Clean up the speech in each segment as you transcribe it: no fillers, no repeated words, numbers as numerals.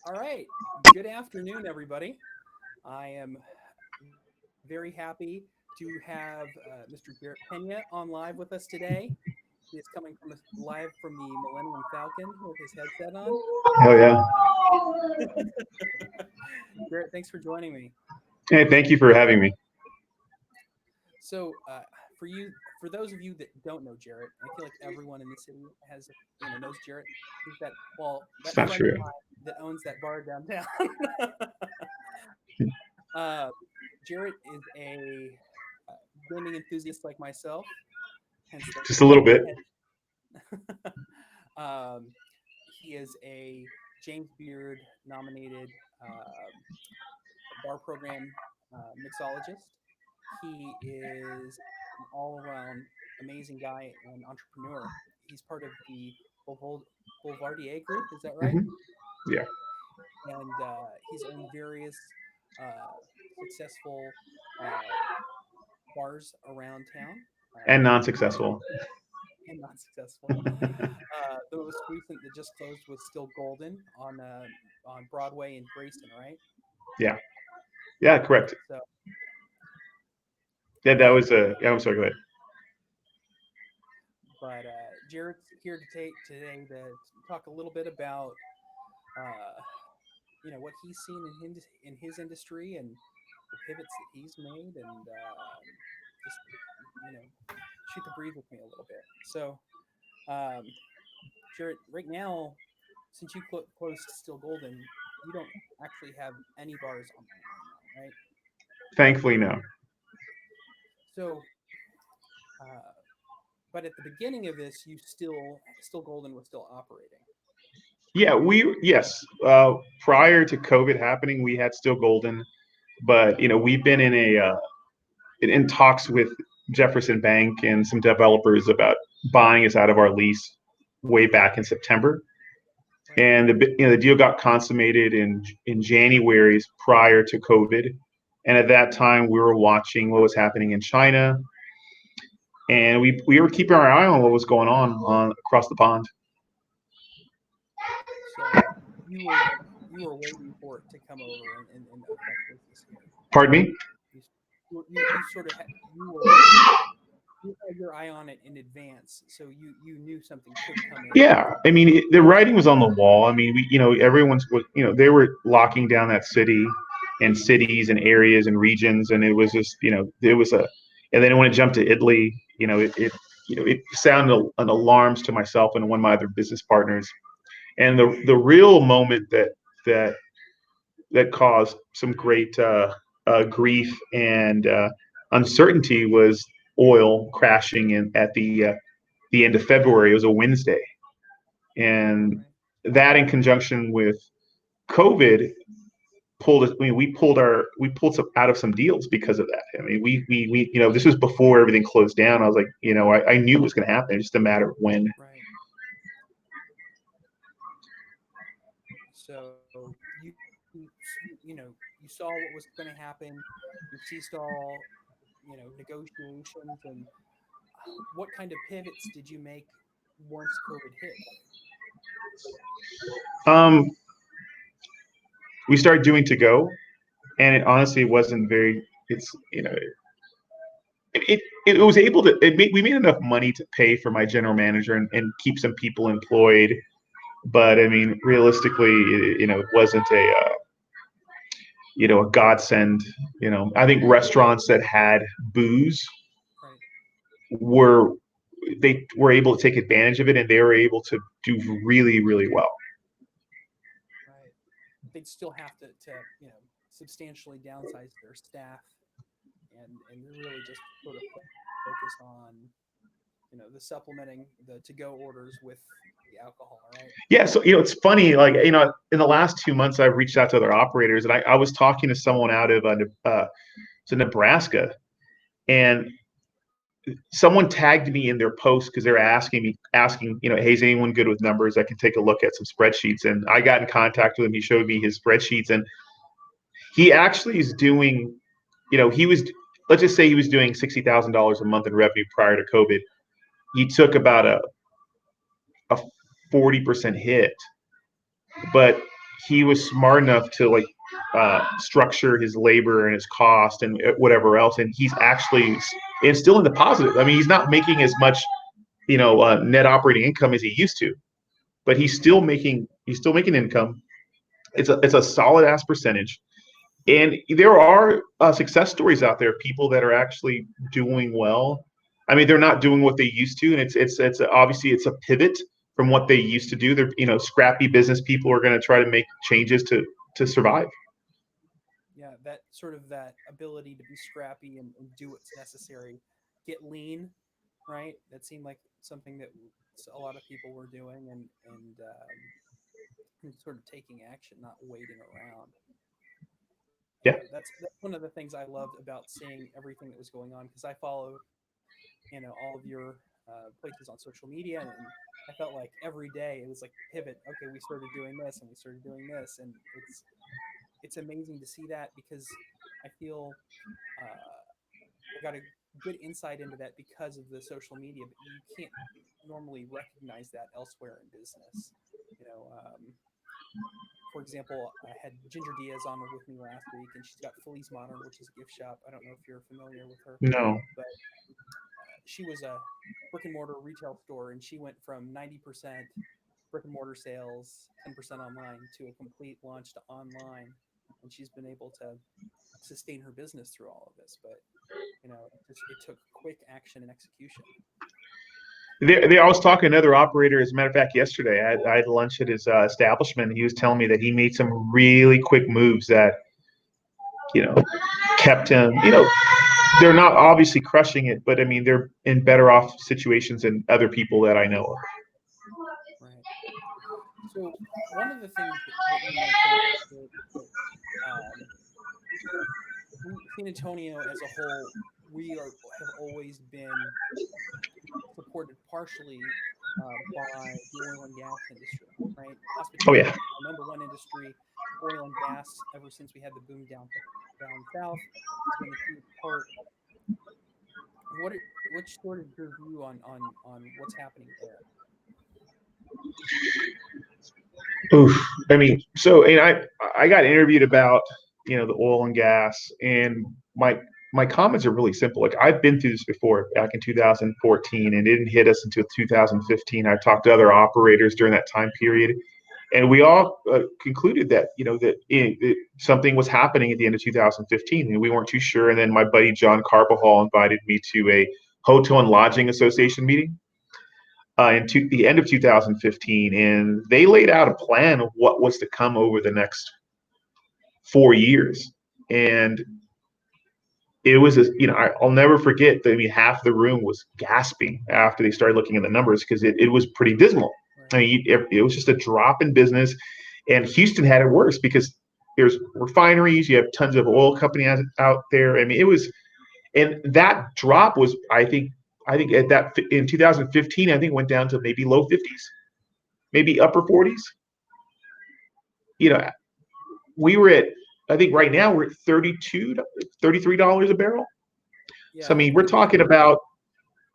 All right. Good afternoon, everybody. I am very happy to have Mr. Jeret Pena on live with us today. He is coming from live from the Millennium Falcon with his headset on. Hell yeah. Jeret, thanks for joining me. Hey, thank you for having me. So, for those of you that don't know Jeret, I feel like everyone in the city has, knows Jeret. He's It's that not friend of true. mine that owns that bar downtown. uh, Jeret is a gaming enthusiast like myself, hence the Just a little bit. um, he is a James Beard nominated bar program mixologist. He is an all around amazing guy and entrepreneur. He's part of the Boulevardier group, is that right? Hmm. Yeah. And he's owned various uh, successful uh, bars around town. And Uh, non-successful. and not successful. The most recent that just closed was Still Golden on Broadway in Grayson, right? Yeah. Yeah, correct. So, Yeah, that um, was a. Yeah, I'm sorry. Go ahead. but Jared's here to take today to talk a little bit about uh, what he's seen in his industry and the pivots that he's made, and just you know shoot the breeze with me a little bit. So, um, Jared, right now, since you closed Still Golden, you don't actually have any bars online right now, right? Thankfully, no. So, uh, but at the beginning of this, you Still Golden was still operating. Yeah, yes. Prior to COVID happening, we had still golden, but we've been in talks with Jefferson Bank and some developers about buying us out of our lease way back in September. Right. And the deal got consummated in January prior to COVID. And at that time, we were watching what was happening in China, and we were keeping our eye on what was going on across the pond. So you were waiting for it to come over and affect business here. Pardon me? You sort of you had your eye on it in advance, so you knew something could come in. Yeah, I mean, the writing was on the wall. I mean, everyone's, they were locking down that city and cities and areas and regions, and it was just, there was and then when it jumped to Italy, it sounded an alarms to myself and one of my other business partners. And the real moment that that caused some great grief and uncertainty was oil crashing at the end of February. It was a Wednesday, and Right. that in conjunction with COVID pulled us. I mean, we pulled some out of some deals because of that. I mean, we this was before everything closed down. I was like, I knew it was going to happen. It's just a matter of when. Right. So you saw what was going to happen. You ceased all negotiations, and what kind of pivots did you make once COVID hit? Um, we started doing to go, and it honestly wasn't very. It's it was able to. We made enough money to pay for my general manager and keep some people employed, but I mean, realistically, it wasn't a godsend. I think restaurants that had booze Right. were they were able to take advantage of it, and they were able to do really, really well. Right. They'd still have to substantially downsize their staff and really just sort of focus on the supplementing the to go orders with the alcohol, right? Yeah, so it's funny. Like in the last 2 months, I've reached out to other operators, and I was talking to someone out of to Nebraska, and someone tagged me in their post because they're asking, hey, is anyone good with numbers? I can take a look at some spreadsheets. And I got in contact with him. He showed me his spreadsheets, and he actually is doing, he was, let's just say he was doing $60,000 a month in revenue prior to COVID. He took about a 40% hit, but he was smart enough to like structure his labor and his cost and whatever else, and he's actually it's still in the positive. I mean, he's not making as much net operating income as he used to, but he's still making income. It's a solid ass percentage. And there are success stories out there, people that are actually doing well. I mean, they're not doing what they used to, and it's obviously it's a pivot from what they used to do. They're scrappy business people are going to try to make changes to survive. Yeah, that sort of that ability to be scrappy and do what's necessary, get lean, right? That seemed like something that a lot of people were doing, and sort of taking action, not waiting around. Yeah. That's one of the things I loved about seeing everything that was going on, because I follow all of your places on social media, and I felt like every day it was like pivot. Okay, we started doing this and we started doing this, and it's amazing to see that, because I feel I got a good insight into that because of the social media, but you can't normally recognize that elsewhere in business. You know, for example, I had Ginger Diaz on with me last week, and she's got Felice Modern, which is a gift shop. I don't know if you're familiar with her, No. but she was a brick and mortar retail store, and she went from 90% brick and mortar sales, 10% online, to a complete launch to online, and she's been able to sustain her business through all of this. But it took quick action and execution. I was talking to another operator, as a matter of fact, yesterday. I had lunch at his establishment. And he was telling me that he made some really quick moves that, kept him. They're not obviously crushing it, but I mean, they're in better off situations than other people that I know of. Right. So one of the things that you mentioned, that San Antonio as a whole, have always been supported partially by the oil and gas industry, right? Oh Hospitality, yeah. our number one industry. Oil and gas, ever since we had the boom down south, has been a huge part. What's sort of your view on what's happening there? Oof. I mean, and I got interviewed about the oil and gas, and my comments are really simple. Like, I've been through this before back in 2014, and it didn't hit us until 2015. I talked to other operators during that time period, and we all concluded that that something was happening at the end of 2015, and we weren't too sure. And then my buddy John Carbajal invited me to a Hotel and Lodging Association meeting the end of 2015, and they laid out a plan of what was to come over the next 4 years. And it was, I'll never forget that. I mean, half the room was gasping after they started looking at the numbers, because it was pretty dismal. Right. I mean, it was just a drop in business, and Houston had it worse because there's refineries, you have tons of oil companies out there. I mean, it was, and that drop was, I think at that in 2015, I think it went down to maybe low 50s, maybe upper 40s. We were at, I think right now we're at $33 a barrel. Yeah, So I I mean, we're think talking about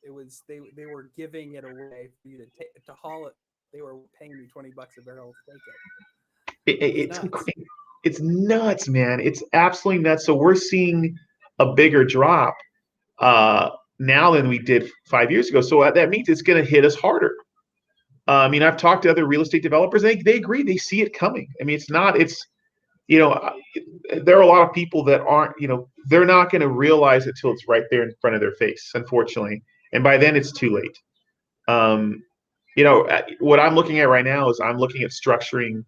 it was they were giving it away for you to haul it. They were paying me $20 a barrel to take it. It was nuts. it's nuts, man. It's absolutely nuts. So we're seeing a bigger drop now than we did 5 years ago. So that means it's going to hit us harder. I mean, I've talked to other real estate developers. They agree. They see it coming. I mean, you know, there are a lot of people that aren't, they're not going to realize it till it's right there in front of their face, unfortunately. And by then it's too late. Um, what I'm looking at right now is I'm looking at structuring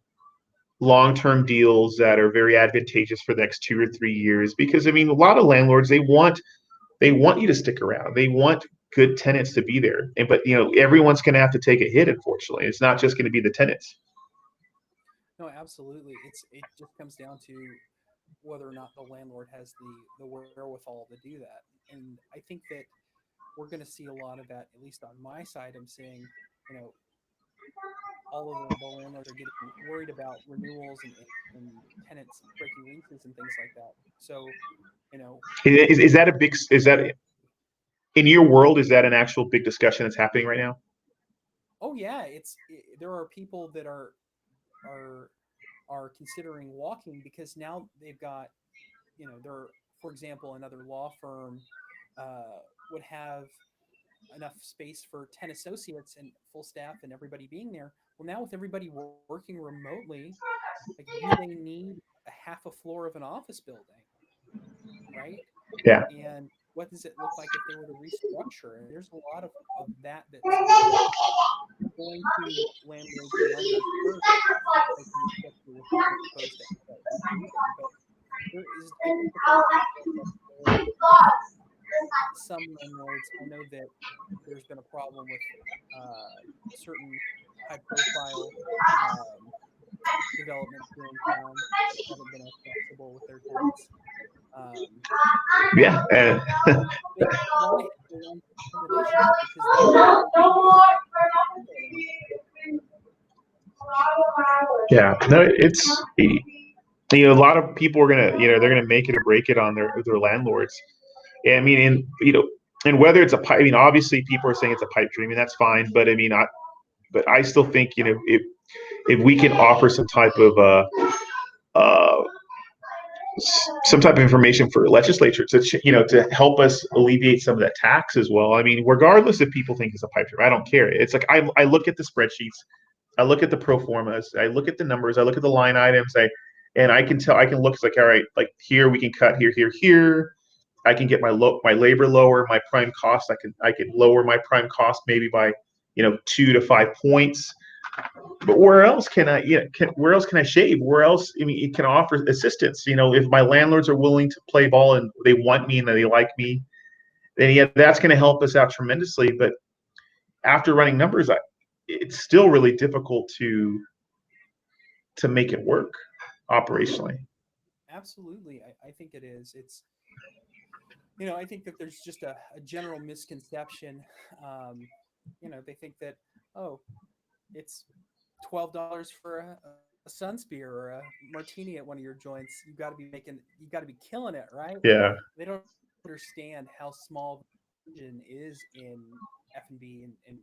long-term deals that are very advantageous for the next 2 or 3 years, because I mean, a lot of landlords, they want you to stick around. They want good tenants to be there. But everyone's going to have to take a hit, unfortunately. It's not just going to be the tenants. No, absolutely. It just comes down to whether or not the landlord has the wherewithal to do that. And I think that we're going to see a lot of that, at least on my side. I'm seeing, you know, all of the landlords are getting worried about renewals and tenants breaking leases and things like that. So, you know, Is that a big? Is that in your world? Is that an actual big discussion that's happening right now? oh yeah, there are people that are are considering walking because now they've got, they're, for example, another law firm would have enough space for 10 associates and full staff and everybody being there. Well, now with everybody working remotely, like, do they need a half a floor of an office building, right? Yeah. And what does it look like if they were to restructure? And there's a lot of that that's going to landlords and lenders first, just like the restructure was proposed to everybody. But there is, I think that there is more flexibility with some landlords. I know that there's been a problem with certain high profile um, developments here in town that haven't been as flexible with their tenants. Um, Yeah. they want to have a long-term relationship because they don't want to lose the tenant. Yeah. No, it's a lot of people are gonna they're gonna make it or break it on their landlords. And I mean, and whether it's a pipe, I mean, obviously people are saying it's a pipe dream, and that's fine. But I mean, I still think if we can offer uh, some type of information for legislatures to help us alleviate some of that tax as well. I mean, regardless if people think it's a pipe dream, I don't care. It's like I look at the spreadsheets, I look at the pro formas, I look at the numbers, I look at the line items, and I can tell, I can look, it's like, all right, like here we can cut here. I can get my labor lower, my prime cost. I can lower my prime cost maybe by 2 to 5 points. But where else can I where else can I shave? Where else, I mean, it can offer assistance. If my landlords are willing to play ball and they want me and they like me, then yeah, that's going to help us out tremendously. But after running numbers, it's still really difficult to make it work operationally. Absolutely, I think it is. It's, I think that there's just a general misconception. Um, they think that, oh, it's $12 for a Sunspear or a martini at one of your joints. You got to be killing it, right? Yeah. They don't understand how small the margin is in F&B and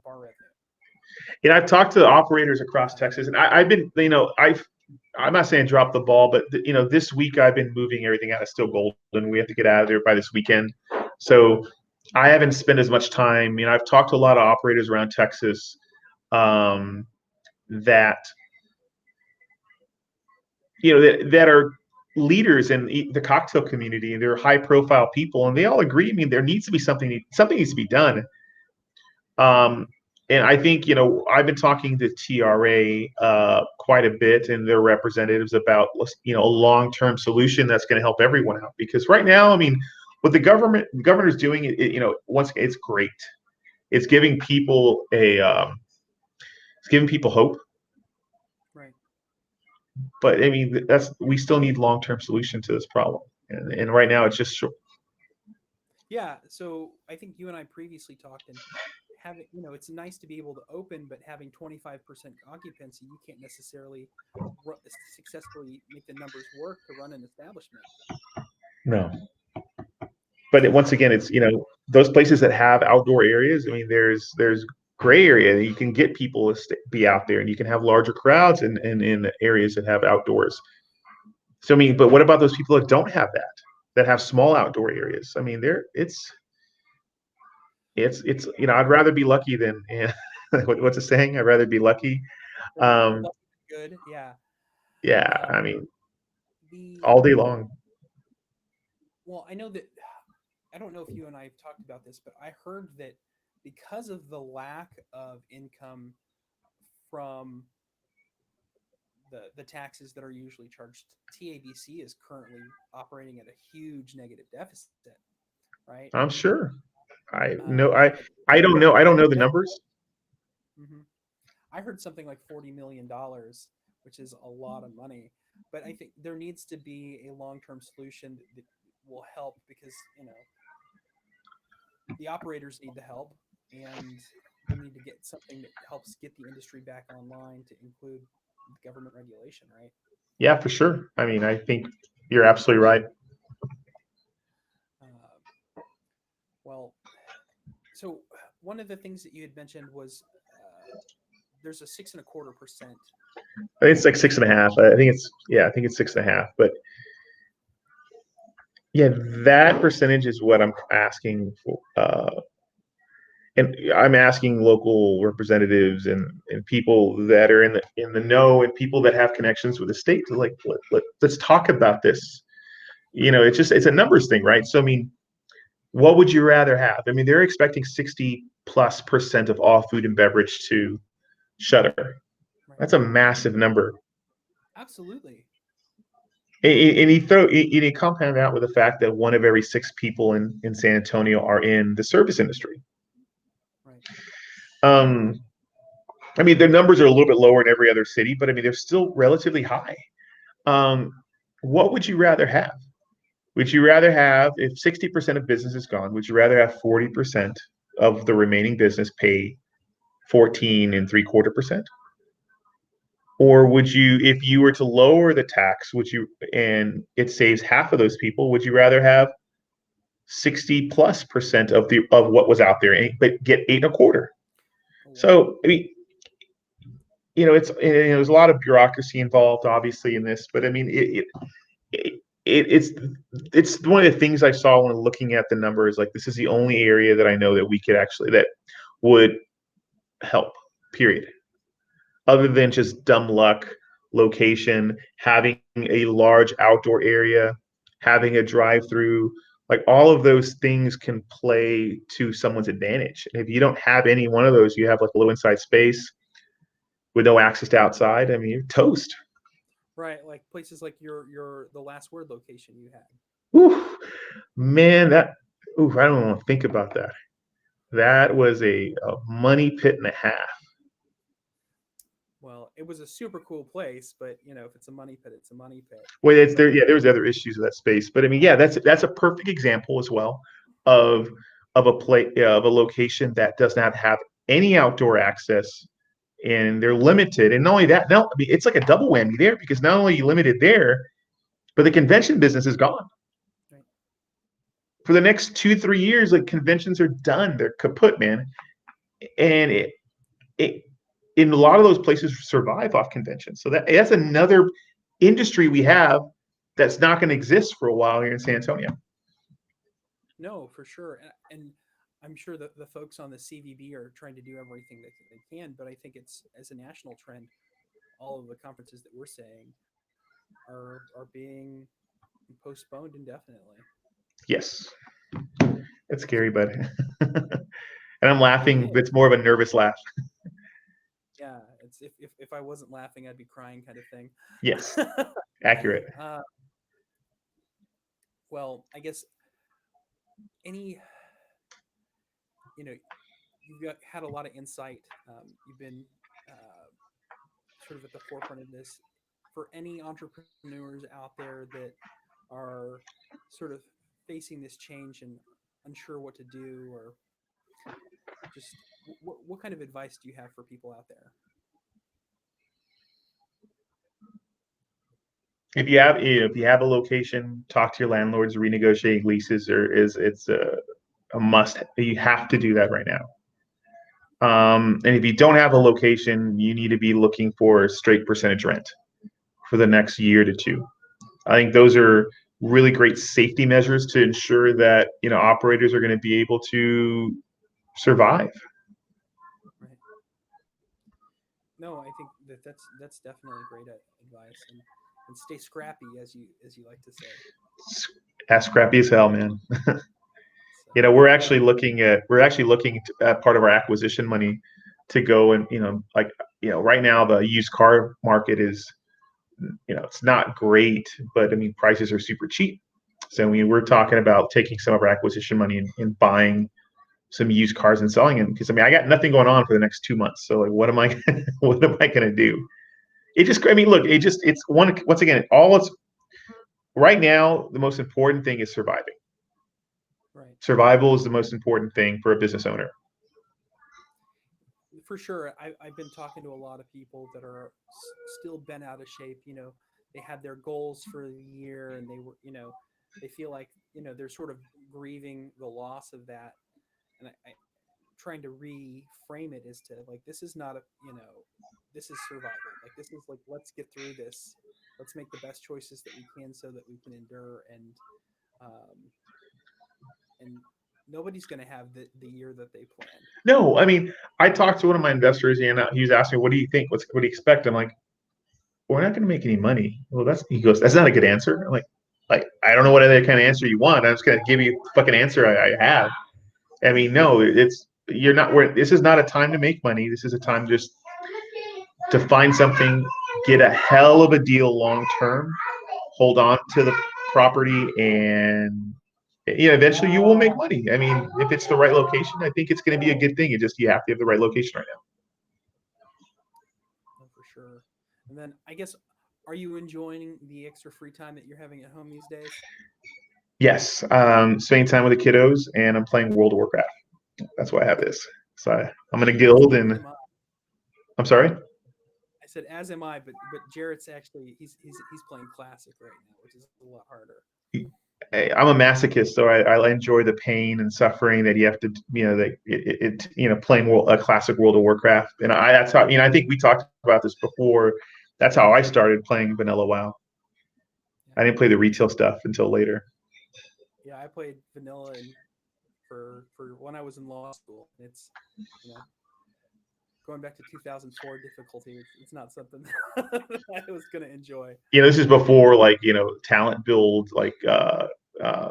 bar revenue. I've talked to operators across Uh, Texas, and I've been, I'm not saying drop the ball, but this week I've been moving everything out of Still Golden. We have to get out of there by this weekend, so I haven't spent as much time. I've talked to a lot of operators around Texas that that are leaders in the cocktail community, and they're high profile people, and they all agree. I mean, there needs to be something needs to be done. Um, and I think, I've been talking to TRA quite a bit and their representatives about, a long-term solution that's going to help everyone out. Because right now, I mean, what the governor's doing, once it's great. It's giving people hope. right. But I mean, we still need long-term solution to this problem. And right now, it's just Yeah. So I think you and I previously talked, and having, it's nice to be able to open, but having 25% occupancy, you can't necessarily successfully make the numbers work to run an establishment. no. But once again, it's those places that have outdoor areas. I mean, there's gray area that you can get people to be out there, and you can have larger crowds in areas that have outdoors. So I mean, but what about those people that don't have that have small outdoor areas? I mean, it's I'd rather be lucky than what's the saying? I'd rather be lucky. Um, Lucky good. Yeah. yeah, Um, I mean, the all day long. Well, I know that, I don't know if you and I have talked about this, but I heard that because of the lack of income from the taxes that are usually charged, TABC is currently operating at a huge negative deficit, right? I'm sure. I know. Um, like I don't know. I don't know the that, numbers. hmm I heard something like $40 million, which is a lot of money. But I think there needs to be a long term solution that will help because the operators need the help, and we need to get something that helps get the industry back online to include government regulation, right? Yeah, for sure. I mean, I think you're absolutely right. Uh, well, so one of the things that you had mentioned was there's a 6.25% I think it's like 6.5. I think it's 6.5. But yeah, that percentage is what I'm asking for. And I'm asking local representatives and people that are in the know and people that have connections with the state to like let's talk about this. It's a numbers thing, right? So I mean, what would you rather have? I mean, they're expecting 60+% of all food and beverage to shutter. Right. That's a massive number. Absolutely. And you compound out with the fact that one of every six people in San Antonio are in the service industry. Right. Um, I mean, the numbers are a little bit lower in every other city, but I mean, they're still relatively high. Um, what would you rather have? Would you rather have, if 60% of business is gone, would you rather have 40% of the remaining business pay 14.75%? Or would you, if you were to lower the tax, and it saves half of those people, would you rather have 60+% of what was out there, but get 8.25? Oh, wow. So, I mean, there's a lot of bureaucracy involved, obviously, in this, but I mean, it, it's one of the things I saw when looking at the numbers. Like, this is the only area that I know that we could actually that would help. Period. Other than just dumb luck, location, having a large outdoor area, having a drive-through, like all of those things can play to someone's advantage. And if you don't have any one of those, you have like a little inside space with no access to outside. I mean, you're toast. Right. Like places like your the last word location you had. Ooh, man, I don't want to think about that. That was a money pit and a half. Well, it was a super cool place, but if it's a money pit, it's a money pit. Well, it's But there. Yeah, there was other issues with that space, but I mean, yeah, that's a perfect example as well of of a location that does not have any outdoor access, and they're limited. And not only that, no, I mean, it's like a double whammy there because not only are you limited there, but the convention business is gone right. for the next 2-3 years. Like, conventions are done; they're kaput, man. And it in a lot of those places survive off conventions. So that's another industry we have that's not going to exist for a while here in San Antonio. No, for sure. And I'm sure that the folks on the CVB are trying to do everything that they can, but I think it's as a national trend, all of the conferences that we're saying are being postponed indefinitely. Yes, it's scary, but and I'm laughing. It is. It's more of a nervous laugh. Yeah, it's if I wasn't laughing, I'd be crying kind of thing. Yes, accurate. uh, well, I guess any you've had a lot of insight. You've been uh, sort of at the forefront of this. For any entrepreneurs out there that are sort of facing this change and unsure what to do, or just what kind of advice do you have for people out there? If you have a location, talk to your landlords. Renegotiating leases is it's a must. You have to do that right now. And if you don't have a location, you need to be looking for straight percentage rent for the next year to two. I think those are really great safety measures to ensure that operators are going to be able to survive. Right. No, I think that's definitely great advice, and stay scrappy as you like to say. As scrappy as hell, man. So We're actually looking at part of our acquisition money to go and right now the used car market is it's not great, but I mean prices are super cheap. So I mean we're talking about taking some of our acquisition money and buying some used cars and selling them because I mean I got nothing going on for the next 2 months. So like what am I what am I going to do? It just I mean look it's one once again all it's right now the most important thing is surviving. right. Survival is the most important thing for a business owner. For sure. I've been talking to a lot of people that are still bent out of shape. They had their goals for the year, and they feel like they're sort of grieving the loss of that. And I trying to reframe it as to like this is not a this is survival. Like this is like, let's get through this. Let's make the best choices that we can so that we can endure, and nobody's going to have the year that they planned. No, I mean, I talked to one of my investors, and he was asking me, "What do you think? What do you expect?" I'm like, "We're not going to make any money." Well, he goes, "That's not a good answer." I'm like I don't know what other kind of answer you want. I'm just going to give you the fucking answer I have. I mean, no, you're not. This is not a time to make money. This is a time just to find something, get a hell of a deal long term, hold on to the property, and eventually you will make money. I mean, if it's the right location, I think it's going to be a good thing. You have to have the right location right now. Oh, for sure. And then I guess, are you enjoying the extra free time that you're having at home these days? Yes, spending time with the kiddos, and I'm playing World of Warcraft. That's why I have this. So I'm in a guild, and I'm sorry. I said, as am I, but Jeret's actually he's playing classic right now, which is a lot harder. I'm a masochist, so I enjoy the pain and suffering that you have to, playing a classic World of Warcraft, and that's how, I think we talked about this before. That's how I started playing vanilla WoW. I didn't play the retail stuff until later. Yeah, I played vanilla for when I was in law school. It's, going back to 2004 difficulty. It's not something that I was going to enjoy. This is before talent build,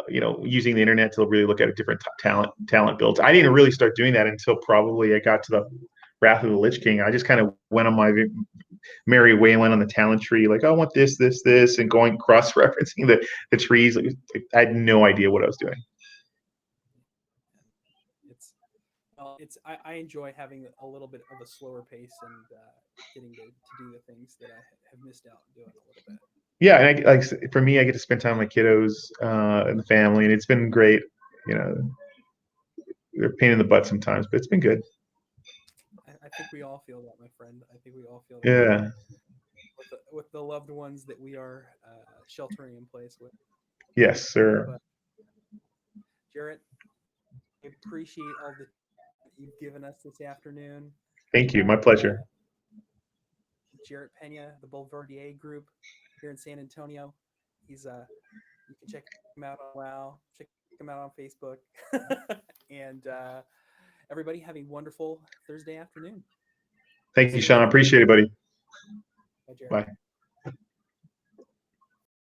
using the internet to really look at different talent builds. I didn't really start doing that until probably I got to the Wrath of the Lich King. I just kind of went on my merry way and went on the talent tree, like, I want this, and going cross-referencing the trees. I had no idea what I was doing. I enjoy having a little bit of a slower pace and getting to do the things that I have missed out doing a little bit. Yeah, and for me, I get to spend time with my kiddos and the family, and it's been great. They're a pain in the butt sometimes, but it's been good. I think we all feel that, my friend. I think we all feel that. Yeah. With the loved ones that we are sheltering in place with. Yes, sir. But, Jeret, I appreciate all that you've given us this afternoon. Thank you. My pleasure. Jeret Pena, the Boulevardier Group here in San Antonio. He's you can check him out on WoW, check him out on Facebook, and everybody have a wonderful Thursday afternoon. Thank you, Sean. I appreciate it, buddy. Bye, Jeret. Bye.